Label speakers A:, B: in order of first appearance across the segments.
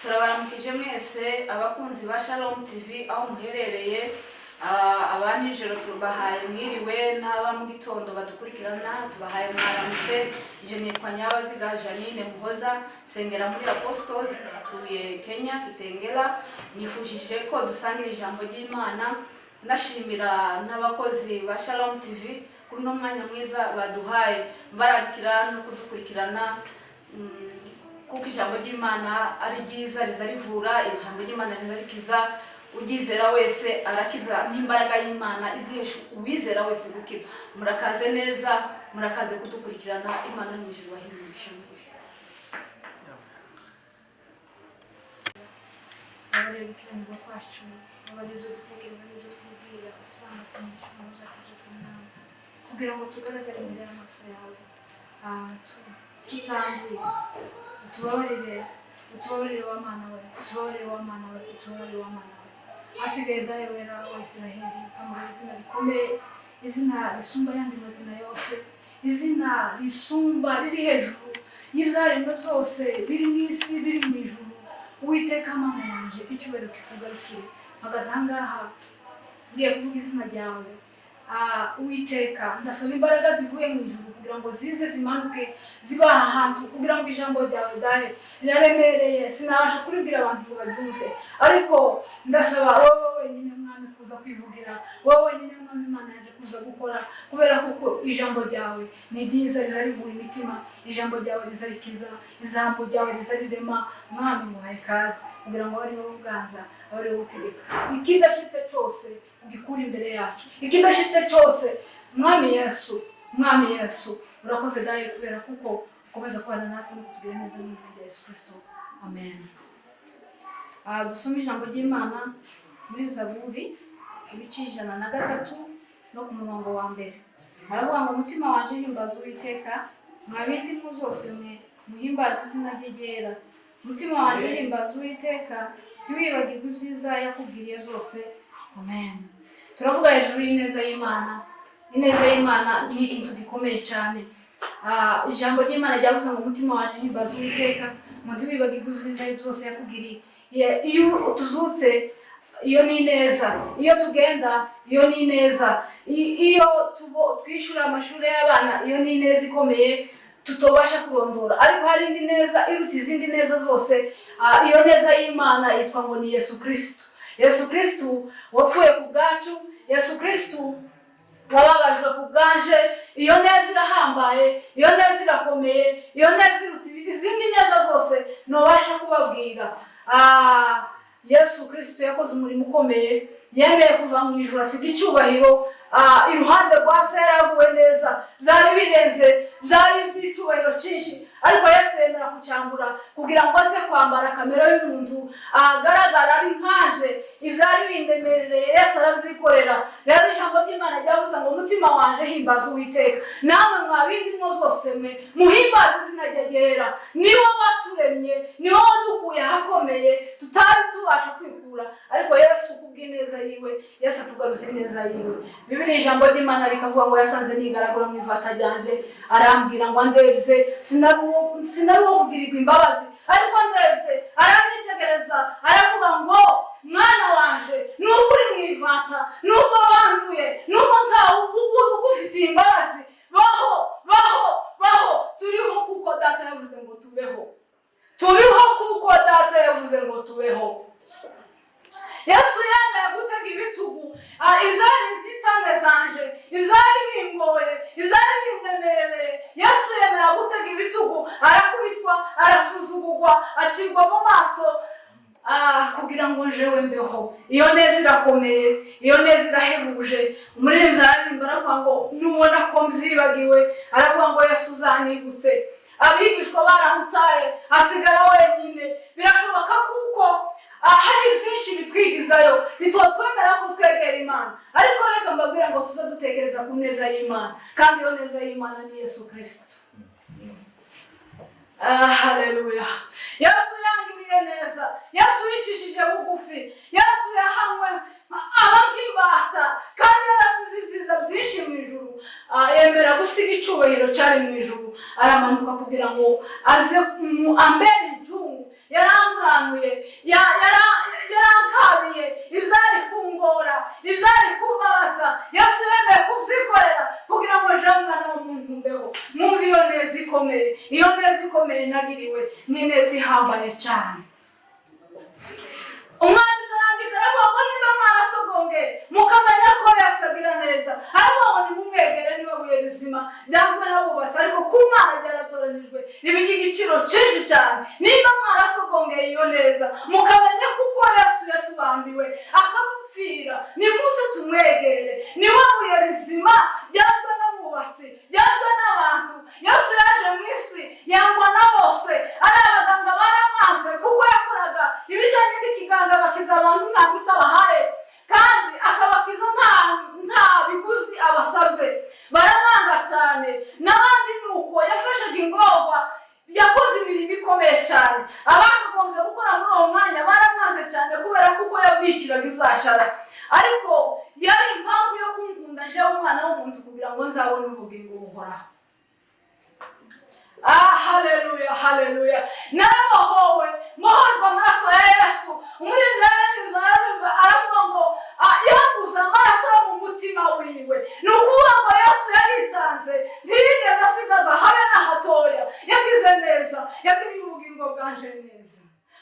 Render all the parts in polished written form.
A: turabaramukije mwese abakunzi ba Shalom TV aho muherereye. Abanijoro tubahaye mwiriwe, n'aba mu gitondo badukurikirana tubahaye mwaramutse. Je nitwa Nyabaziga Janine Muhoza, sengera muri Apostles, tuye Kenya Kitengela. Nifujije ko dusangira ijambo ry'Imana. Ndashimira n'abakozi ba Shalom TV kuri no mwanya mwiza baduhaye, bararikira no kudukurikirana kuko ijambo ry'Imana ari ryiza rizarivura, ijambo ry'Imana rizarikiza. Ugizera wese arakiza n'imbaraga y'Imana izihesha uwizera wese gukira. Murakaze neza, murakaze kudukurikirana. Imana y'umujuru wahimisha muje. Abari bikiranirwa kwacu, abari zo gutekereza n'ibyo twibwira, usobanutse mu cyumba cyacu cyose nawe, kugira ngo tugaragare imbere y'amaso yawe. Tutambuye, utubabarire wa Mana we, utubabarire wa Mana we, utubabarire wa Mana we. Asigaye dawe wera wa Israheli, pamoja izina rikomeye, izina risumba yandi mazina yose, izina risumba riri hejuru y'ibyaremwe byose biri mu isi biri mu ijuru. Uwiteka Mana yanje, icyubahiro kikugarukire. Mpagaze aha ngaha ngiye kuvuga izina ryawe. Uwiteka, ndasaba imbaraga zivuye mu ijuru kugira ngo zize zimanuke ziba ahantu, kugira ngo ijambo ryawe dahe riraremereye, sinabasha kuribwira abantu ngo baryumve, ariko ndasaba wowe wenyine Mwami kuza kwivugira, wowe wenyine Mwami Imana yaje kuza gukora, kubera kuko ijambo ryawe ni ryiza rizarivura imitima, ijambo ryawe rizarikiza, ijambo ryawe rizarirema. Mwami muhaye kazi kugira ngo ari wowe uganza, ari wowe utegeka. Ikidashitse cyose ugikura imbere yacu, ikidashitse cyose Mwami Yesu urakoze daye, kubera kuko ukomeza kubana natwe no kutugira neza mu izina rya Yesu Kristo, amen. Dusome ijambo ry'Imana muri Zaburi ibice 103 no ku murongo wa mbere. Haravuga ngo umutima wanje himbaza Uwiteka, mwabindi mu zose mwe muhimbaza izina rye ryera. Umutima wanje himbaza Uwiteka, ntiwibagirwe ibyiza yakugiriye zose, amen. Turavuga hejuru y'ineza y'Imana. Ineza y'Imana ni ikintu gikomeye cyane. Ijambo ry'Imana ryavuze ngo umutima waje himbaza Uwiteka, ntiwibagirwe ibyiza byose yakugiriye. Iyo tuzutse, iyo ni ineza. Iyo tugenda, iyo ni ineza. Iyo twishura amashuri y'abana, iyo ni ineza ikomeye tutobasha kurondora. Ariko hari indi neza iruta izindi neza zose. Iyo neza y'Imana yitwa ngo ni Yesu Kristo. Yesu Kristo wapfuye ku bwacu, Yesu Kristo wababajwe ku bwanje. Iyo neza irahambaye, iyo neza irakomeye, iyo neza iruta izindi neza zose nobasha kubabwira. Yesu Kristo yakoze umurimo ukomeye, yemeye kuva mu ijuru asiga icyubahiro. Iruhande rwa se yaraguwe neza, byari birenze, byari iby'icyubahiro cyinshi, ariko Yesu yemera kucyambura kugira ngo aze kwambara kamera y'umuntu, agaragara ari nkanje. Ibyari bindemereye Yesu arabyikorera. Rero ijambo ry'Imana ryavuze ngo umutima wanje himbaza Uwiteka, namwe mwabindi mwo zose mwe muhimbaza izina rye ryera. Niwe waturemye, niwe wadukuye ahakomeye tutari tubasha kwikura, ariko Yesu kubw'ineza yiwe, Yesu atugaruza ineza yiwe. Bibiri ijambo ry'Imana rikavuga ngo yasanze nigaragura mu ivata ryanje, arambwira ngo andebye, sinari uwo kugirirwa imbabazi, ariko ndebye aranyitegereza, aravuga ngo mwana wanje, nubwo uri mu ivata, nubwo wanduye, nubwo ntawe ugufitiye imbabazi, baho, turiho kuko data yavuze ngo tubeho. Turiho kuko data yavuze ngo tubeho. Yesu yemeye gutega ibitugu, izari zitanga zanje, izari bingoye, izari bindemereye. Yesu yemera gutega ibitugu, arakubitwa, arasuzugurwa, acirwa mu maso, kugira ngo jewe mbeho. Iyo neza irakomeye, iyo neza irahebuje. Umuririmbyi aririmba aravuga ngo nubona ko mzibagiwe, aravuga ngo Yesu uzanibutse. Abigishwa baramutaye, asigara wenyine. Birashoboka kuko hari byinshi bitwigizayo bitotwemera ko twegera Imana, ariko reka mbabwira ngo tuze dutekereza ku neza y'Imana, kandi iyo neza y'Imana ni Yesu Kristo. Haleluya. Yesu yangiriye neza, Yesu yicishije bugufi, Yesu yahanwe abakimbata, kandi yarasize ibyiza byinshi mu ijuru. Yemera gusiga icyubahiro cyari mu ijuru, aramanuka kugira ngo aze ambere intungu. Yarangurana yarankanuye, yarankabiye ibyari kungora, ibyari kumbabaza, Yesu yemeye kubyikorera kugira ngo je mwana w'umuntu mbeho. Mwumve iyo neza ikomeye, iyo neza ikomeye nagiriwe ni neza ihambaye cyane. Umwanditsi arandika aravuga niba mwarasogonge mukamenya ko yasagira neza, aravuga nimumwegere niwe buye rizima ryazwe n'abubatsi, ariko ku Mana ryaratoranijwe ribigira igiciro cyinshi cyane. Niba mwarasogongeye iyo neza mukamenya kuko Yesu yatubambiwe akadupfira, nimuze tumwegere, niwe buye rizima ryazwe n'abubatsi, ryazwe n'abantu. Yesu yaje mu isi yangwa na bose, ari abaganga baramwanze kuko yakoraga ibijyanye n'ikiganga, bakiza abantu nta bitabahaye, kandi akabakiza nta biguzi abasabye. Baramwanga cyane. N'abandi nuko yafashaga ingorwa, yakoze imirimo ikomeye cyane. Abakagombye gukora muri uwo mwanya baramwanze cyane kubera kuko yabwikiraga ibyashara, ariko yari impamvu yo kunkunda jewe umwana w'umuntu kugira ngo nzabone ubugingo buhoraho. Haleluya, haleluya. Narabohowe, mohojwe amaraso ya Yesu. Umurinzi aravuga ngo yaguze amaraso yo mu mutima wiwe. Ni ukuvuga ngo Yesu yaritanze, ntiyigeze asigaza habe na hatoya. Yagize neza, yagiriye ubugingo bwanje neza.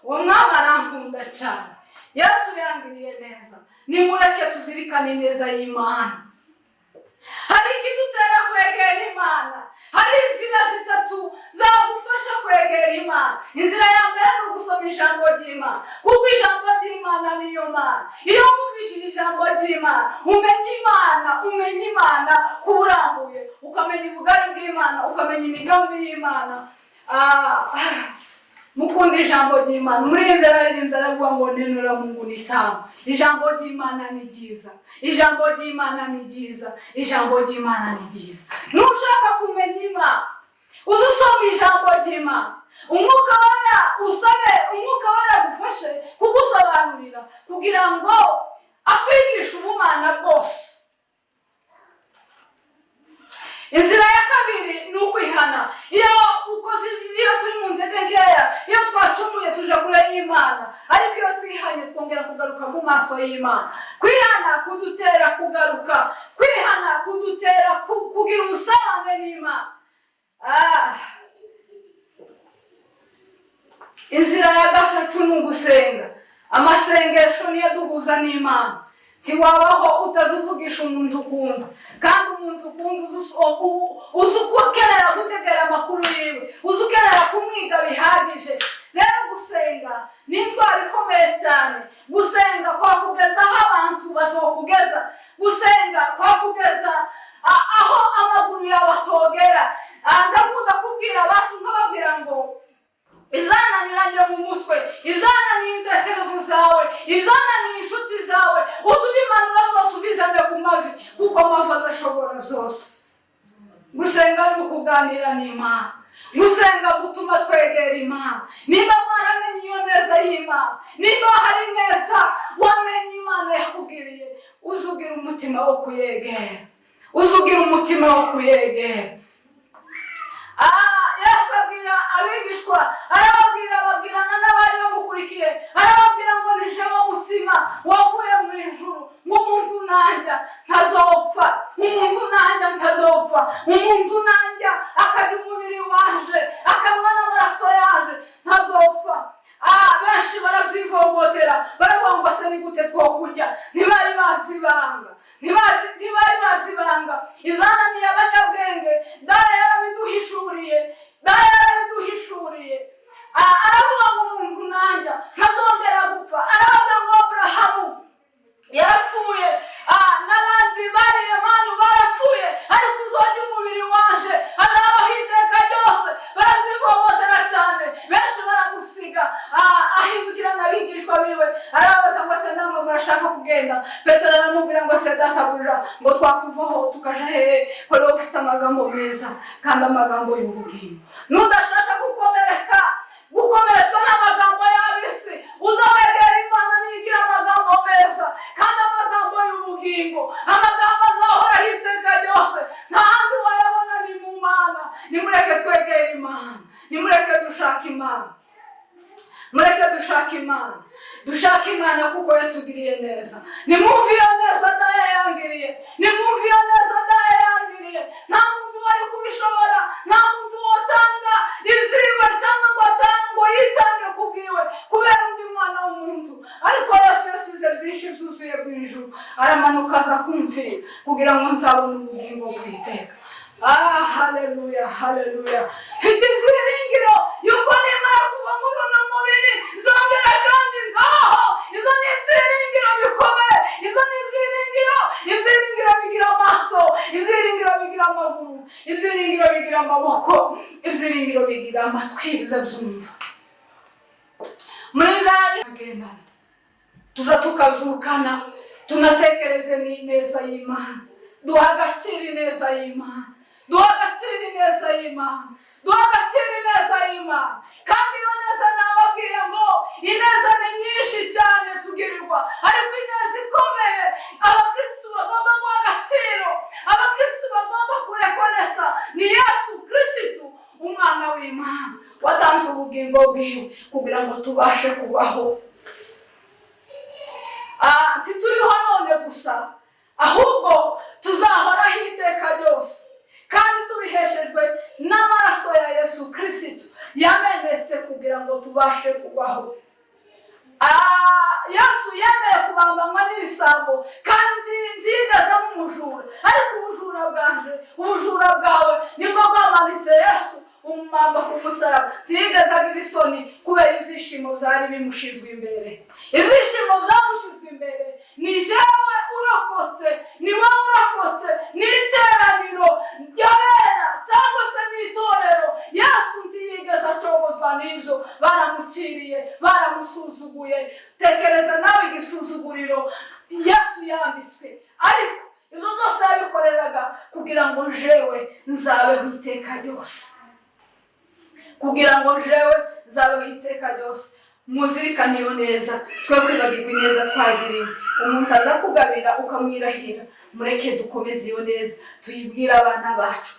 A: Uwo mwami arankunda cyane. Yesu yangiriye neza. Nimureke tuzirikane neza y'Imana. Hari ikidutera kwegera Imana. Hari inzira zitatu zagufasha kwegera Imana. Inzira ya mbere ni ugusoma ijambo ry'Imana, kuko ijambo ry'Imana niyo Mana. Iyo wumvishije ijambo ry'Imana umenya Imana kuburambuye, ukamenya ubugari bw'Imana, ukamenya imigambi y'Imana. Mukunda ijambo ry'Imana. Muri inzara aravuga ngo neno la Mungu ni tamu. Ijambo ry'Imana ni ryiza, ijambo ry'Imana ni ryiza, ijambo ry'Imana ni ryiza. Nushaka kumenya Imana uzusoma ijambo ry'Imana, umwuka wera usabe, umwuka wera agufashe kugusobanurira kugira ngo akwigishe ubumana bwose. Inzira ya kabiri ni ukwihana. Iyo turi mu ntege nkeya, iyo twacumuye tuje kure y'Imana, ariko iyo twihanye twongera kugaruka mu maso y'Imana. Kwihana kudutera kugaruka, kwihana kudutera kugira ubusabane n'Imana. Inzira ya gatatu ni ugusenga. Amasengesho niyo duhuza n'Imana. Tiwabaho utazuvugisha umuntu ukunda, kandi umuntu ukunda uzi ukenera gutegera amakuru yiwe, uzi ukenera kumwiga bihagije. Rero gusenga ni indwara ikomeye cyane. Gusenga kwakugeza aho abantu batokugeza, gusenga kwakugeza aho amaguru yawe atogera. Nza kunda kubwira abacu nkababwira ngo izananiranye mu mutwe, izananiye intekerezo zawe, izananiye inshuti zawe, uzubimanura byose ubizane ku mavi, kuko amavi adashobora byose. Gusenga ni ukuganira n'Imana. Gusenga gutuma twegera Imana. Niba mwaramenye iyo neza y'Imana, niba hari neza wamenye Imana yakugiriye, uzugira umutima wo kuyegera, uzugira umutima wo kuyegera. Yesu abwira abigishwa, babwirana n'abari bamukurikiye, arababwira ngo ni jewe mutsima wavuye mu ijuru, ngo umuntu nanjya ntazopfa, umuntu nanjya ntazopfa, umuntu nanjya akarya umubiri wanje, akanywa n'amaraso yaje, ntazopfa. Benshi barabyivovotera, baravuga ngo se ni gute twokurya? Ntibari bazibanga, ntibari bazibanga. Izananiye abanyabwenge, Daya yarabiduhishuriye. Aravuga ngo umuntu nanjya ntazongera gupfa. Aravuga ngo Aburahamu yarapfuye, n'abandi bariye manu barapfuye, ariko uzongera umubiri waje azabaho iteka ryose. Barabyivovotera cyane, benshi baramusiga. Ahindukira n'abigishwa biwe arababaza ngo se namwe murashaka kugenda? Petero aramubwira ngo se databuja, ngo twakuvaho tukaja hehe? Ko rero ufite amagambo meza kandi amagambo y'ubugingo. Nudashaka gukomeretswa n'amagambo y'abisi, uzawegera Imana nigira amagambo meza kandi amagambo y'ubugingo, amagambo azahora iteka ryose. Nta handi wayabona ni mu Mana. Nimureke twegera Imana, nimureke dushaka Imana, mureke dushaka Imana, dushaka Imana kuko yatugiriye neza. Nimwumve iyo neza nayo yangiriye, nimwumve iyo neza nayo yangiriye. Nta muntu wari kubishobora, nta muntu wotanga ibyiwe cyangwa ngo atange ngo yitange kubwiwe kubera undi mwana w'umuntu. Ariko Yesu yasize byinshi byuzuye bw'ijuru, aramanuka aza kumfira kugira ngo nzabone ubugingo bw'iteka. Haleluya, haleluya. Mfite ibyiringiro yuko nimara kuva muri uno mubiri nzongera kandi ngaho. Izo ni ibyiringiro bikomeye, izo ni ibyiringiro. Ibyiringiro bigira amaso, ibyiringiro bigira amaguru, ibyiringiro bigira amaboko, ibyiringiro bigira amatwi bizabyumva. Muri zari agendana tuza tukazukana, tunatekereze n'ineza y'Imana, duha agaciro ineza y'Imana, duha agaciro ineza y'Imana, duha agaciro ineza y'Imana. Kandi iyo neza nababwiye ngo ineza ni nyinshi cyane tugirirwa, ariko ineza ikomeye abakristo bagomba guha agaciro, abakristo bagomba kurekonesa ni Yesu Kristo, umwana w'Imana watanze ubugingo bwiwe kugira ngo tubashe kubaho. Tituriho none gusa, ahubwo tuzahoraho iteka ryose, kandi tubiheshejwe n'amaraso ya Yesu Kristo yamenetse kugira ngo tubashe kubaho. Yesu yemeye kubambanywa n'ibisambo kandi ntigeze nk'umujura, ariko ubujura bwawe nibwo bwamanitse Yesu umumamba ku musaraba. Ntigeze agira isoni kubera ibyishimo byari bimushizwe imbere. Ibyishimo byamushizwe imbere ni jewe urokotse, ni wowe urokotse, ni iteraniro ry'abera cyangwa se n'itorero. Yesu ntiyigeze acogozwa n'ibyo baramuciriye, baramusuzuguye. Tekereza nawe igisuzuguriro Yesu yambitswe, ariko ibyo byose yabikoreraga kugira ngo jewe nzabeho iteka ryose, kugira ngo jewe nzabeho iteka ryose. Muzirikane iyo neza, twe kwibagirwa ineza twagiriwe. Umuntu aza kugabira ukamwirahira, mureke dukomeze iyo neza tuyibwire abana bacu.